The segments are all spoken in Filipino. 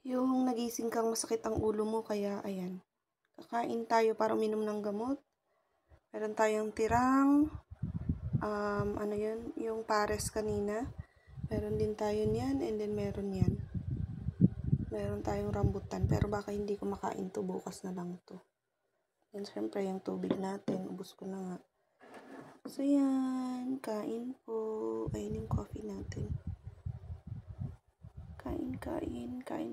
Yung nagising kang masakit ang ulo mo, kaya ayan. Kakain tayo para uminom ng gamot. Meron tayong tirang, ano yun, yung pares kanina. Meron din tayo niyan, and then meron yan. Meron tayong rambutan, pero baka hindi ko makain to, bukas na lang to. And syempre, yung tubig natin, ubos ko na nga. So yan, kain po. Ayun yung coffee natin. Kain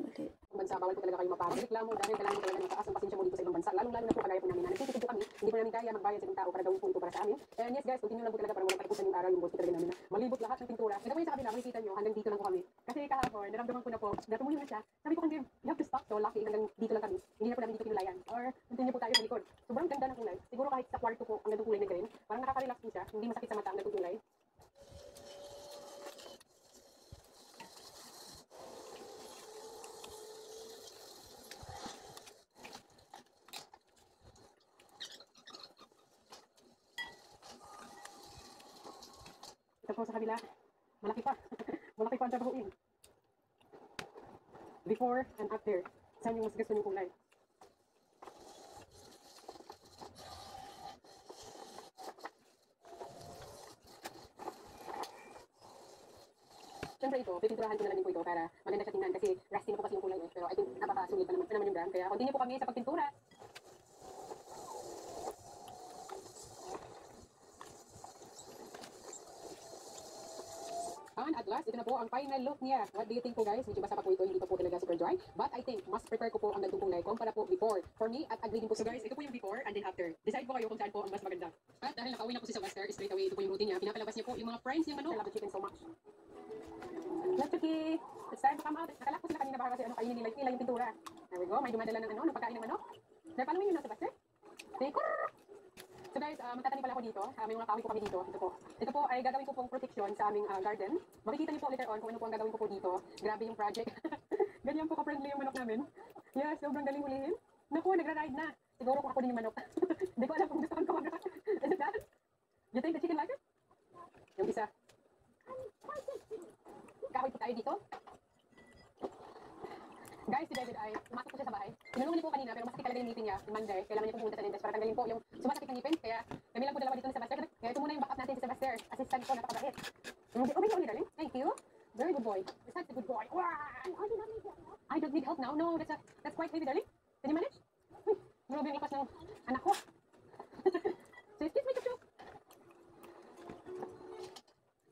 ulit. Bansa, bawal po talaga kayo mapagreklamo dahil kailangan po talaga ng taas ng pasensya mo dito sa ibang bansa. Lalong-lalo na po kagaya po namin na nagtitipid po kami, hindi po namin kaya magbayad sa ibang tao para daw po ito para sa amin. And yes guys, continue lang po talaga para walang katapusan yung araw, yung goals po talaga namin na malibot lahat ng pintura. Ito po yung sa kabila, makikita nyo, hanggang dito lang po kami. Kasi kahapon, naramdaman ko na po, na tumuyo na siya. Sabi ko kung you have to stop. So lucky, hanggang dito lang kami. Hindi na po namin dito pinulayan. Or continue po tayo sa likod. Sobrang ganda ng kulay. Siguro kahit sa kwarto po, ang gandang kulay na green. Parang nakaka-relax po siya. Hindi masakit sa mata ang gandang kulay. Ito po sa kabila, malaki pa. Malaki pa ang trabahuin. Before and after. Saan yung mas gusto niyong kulay? Siyempre ito, pipinturahan ko na lang din po ito para maganda siya tingnan kasi rusty na po kasi yung kulay eh. Pero I think napakasulit pa naman yung brand. Kaya continue po kami sa pagpintura. And at last, ito na po ang final look niya. What do you think po guys? Medyo basa pa po ito, hindi pa po talaga super dry. But I think, mas prepare ko po ang gantong kulay kumpara po before. For me, at agree din po. So guys, ito po yung before and then after. Decide po kayo kung saan po ang mas maganda. At dahil nakauwi na po si Sylvester, straight away, ito po yung routine niya. Pinapalabas niya po yung mga fries niya manok. I love the chicken so much. Let's Chucky! It's time to come out. Nakalak po sila kanina baka kasi kainin nila yung pintura. There we go, may dumadala ng pagkain ng manok. They're following you na, Sylvester. So guys, magtatanim pala ako dito. May mga kahoy po kami dito. Ito po ay gagawin ko pong protection sa aming garden. Makikita niyo po later on kung ano po ang gagawin ko po dito. Grabe yung project. Ganyan po ka-friendly yung manok namin. Yes, sobrang galing hulihin. Naku, nagra-ride na. Siguro kung ako din yung manok. Hindi ko alam kung gusto ko mag-ride. Is it that? You think the chicken like it? Yung isa. Kahoy po tayo dito. Guys, si David ay pumasok po siya sa bahay. Tinulungan niyo po kanina pero masakit talaga yung ngipin niya. Yung Monday, kailangan niya po pumunta sa dentist para tanggalin po yung sumasakit ng ngipin. Kaya kami lang po dalawa dito ni Sylvester. Kaya ito muna yung backup natin si Sylvester. Assistant po, napakabait. Okay, only darling. Thank you. Very good boy. Is that a good boy? I don't need help now. No, that's quite heavy, darling. Can you manage? Grabe yung lakas ng anak ko. So, excuse me, Chuchu.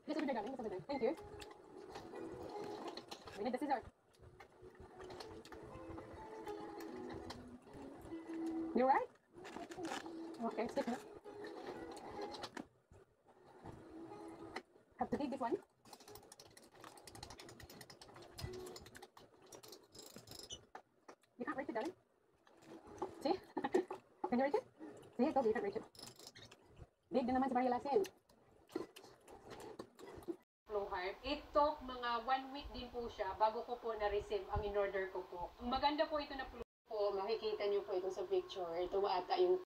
Yes, over there, darling. Yes, over there. Thank you. We need the scissors. You right? Okay, stick me. Have to dig this one. You can't reach it, darling. See? Can you reach it? See, I told you you can't reach it. Dig din naman si Maria Lassen. It took mga 1 week din po siya bago ko po na-receive ang in-order ko po. Maganda po ito na po, makikita niyo po ito sa picture. Ito ata yung